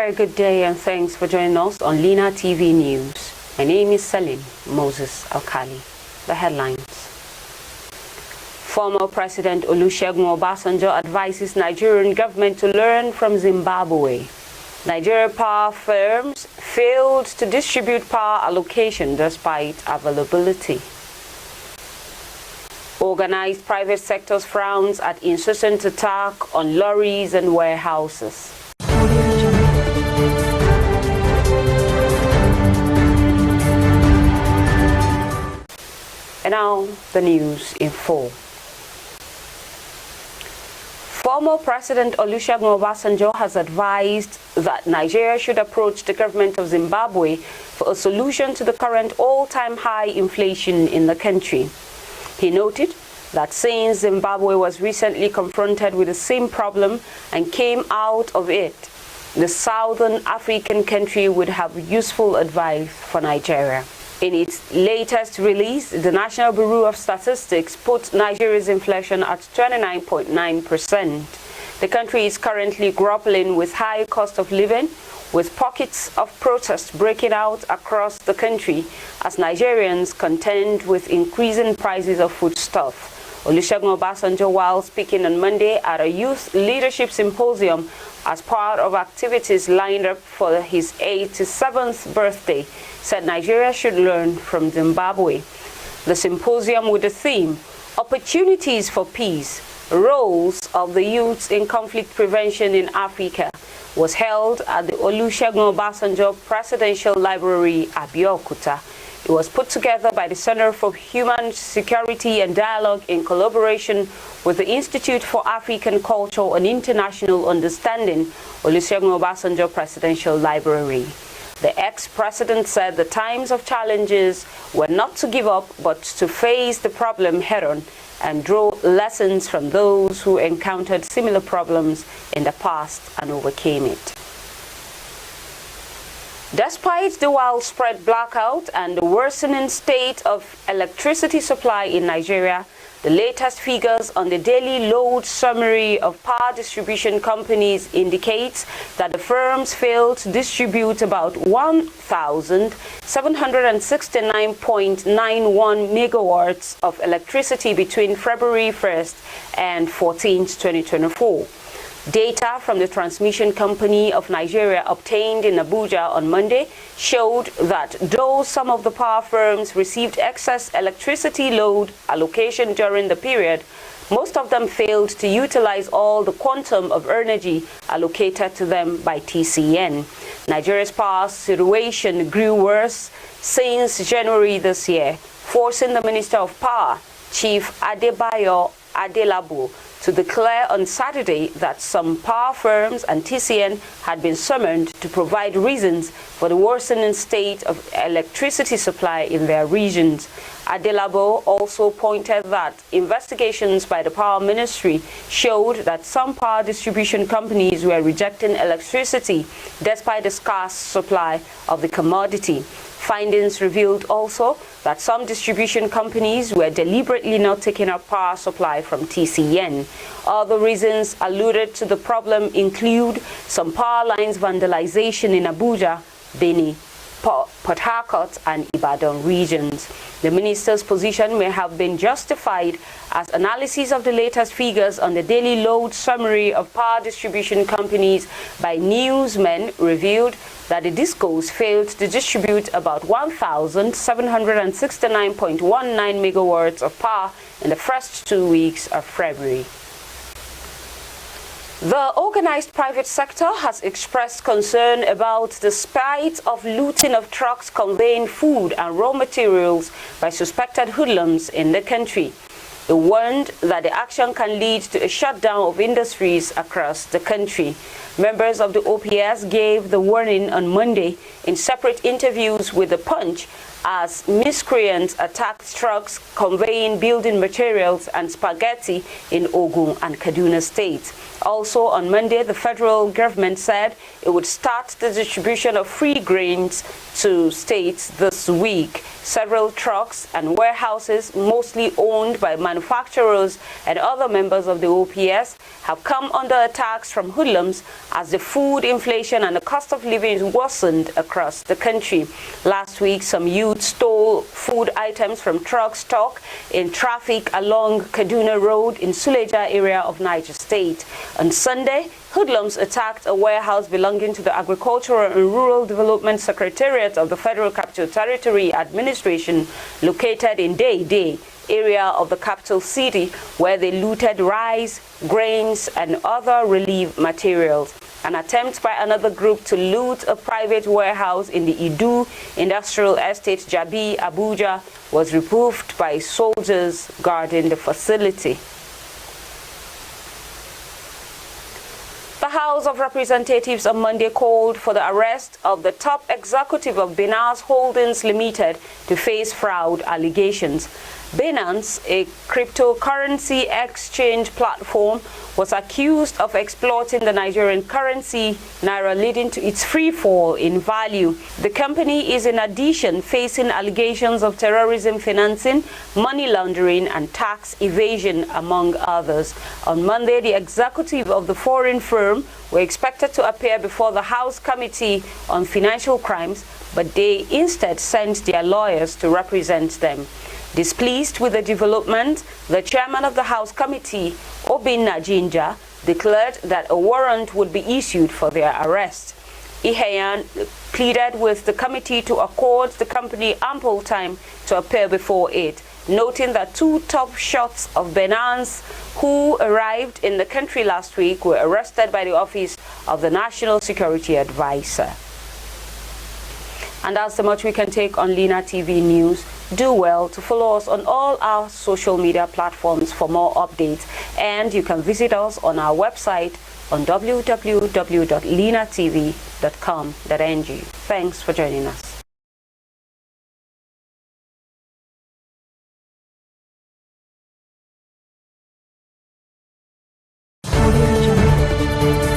very good day and thanks for joining us on Lina TV News. My name is Salim Moses Alkali. The headlines. Former President Olusegun Obasanjo advises Nigerian government to learn from Zimbabwe. Nigeria power firms failed to distribute power allocation despite availability. Organized private sectors frowns at incessant attack on lorries and warehouses. And now the news in full. Former President Olusegun Obasanjo has advised that Nigeria should approach the government of Zimbabwe for a solution to the current all-time high inflation in the country. He noted that since Zimbabwe was recently confronted with the same problem and came out of it, the Southern African country would have useful advice for Nigeria. In its latest release, the National Bureau of Statistics put Nigeria's inflation at 29.9%. The country is currently grappling with high cost of living, with pockets of protest breaking out across the country as Nigerians contend with increasing prices of foodstuff. Olusegun Obasanjo, while speaking on Monday at a youth leadership symposium as part of activities lined up for his 87th birthday, said Nigeria should learn from Zimbabwe. The symposium with the theme, Opportunities for Peace, Roles of the Youth in Conflict Prevention in Africa, was held at the Olusegun Obasanjo Presidential Library, Abeokuta. It was put together by the Center for Human Security and Dialogue in collaboration with the Institute for African Culture and International Understanding, Olusegun Obasanjo Presidential Library. The ex-president said the times of challenges were not to give up, but to face the problem head-on and draw lessons from those who encountered similar problems in the past and overcame it. Despite the widespread blackout and the worsening state of electricity supply in Nigeria, the latest figures on the daily load summary of power distribution companies indicates that the firms failed to distribute about 1,769.91 megawatts of electricity between February 1st and 14th, 2024. Data from the Transmission Company of Nigeria obtained in Abuja on Monday showed that though some of the power firms received excess electricity load allocation during the period, most of them failed to utilize all the quantum of energy allocated to them by TCN. Nigeria's power situation grew worse since January this year, forcing the Minister of Power, Chief Adebayo Adelabu, to declare on Saturday that some power firms and TCN had been summoned to provide reasons for the worsening state of electricity supply in their regions. Adelabo also pointed that investigations by the Power Ministry showed that some power distribution companies were rejecting electricity despite the scarce supply of the commodity. Findings revealed also that some distribution companies were deliberately not taking up power supply from TCN. Other reasons alluded to the problem include some power lines vandalization in Abuja, Benin, Port Harcourt and Ibadan regions. The minister's position may have been justified as analysis of the latest figures on the daily load summary of power distribution companies by newsmen revealed that the DISCOs failed to distribute about 1,769.19 megawatts of power in the first 2 weeks of February. The organized private sector has expressed concern about the spate of looting of trucks conveying food and raw materials by suspected hoodlums in the country. It warned that the action can lead to a shutdown of industries across the country. Members of the OPS gave the warning on Monday in separate interviews with The Punch as miscreants attacked trucks conveying building materials and spaghetti in Ogun and Kaduna states. Also on Monday, the federal government said it would start the distribution of free grains to states this week. Several trucks and warehouses, mostly owned by manufacturers and other members of the OPS, have come under attacks from hoodlums as the food inflation and the cost of living worsened across the country. Last week, some youth stole food items from truck stock in traffic along Kaduna Road in Suleja area of Niger State. On Sunday, hoodlums attacked a warehouse belonging to the Agricultural and Rural Development Secretariat of the Federal Capital Territory Administration, located in Day area of the capital city, where they looted rice, grains, and other relief materials. An attempt by another group to loot a private warehouse in the Idu Industrial Estate, Jabi, Abuja, was rebuffed by soldiers guarding the facility. The House of Representatives on Monday called for the arrest of the top executive of Binance Holdings Limited to face fraud allegations. Binance, a cryptocurrency exchange platform, was accused of exploiting the Nigerian currency naira, leading to its free fall in value. The company is in addition facing allegations of terrorism financing, money laundering, and tax evasion, among others. On Monday, the executive of the foreign firm were expected to appear before the House Committee on Financial Crimes, but they instead sent their lawyers to represent them. Displeased with the development, the chairman of the House Committee, Obin Najinja, declared that a warrant would be issued for their arrest. Iheyan pleaded with the committee to accord the company ample time to appear before it, noting that two top shots of Binance who arrived in the country last week were arrested by the Office of the National Security Advisor. And that's the much we can take on Lina TV News. Do well to follow us on all our social media platforms for more updates. And you can visit us on our website on www.linatv.com.ng. Thanks for joining us. Audio Jungle.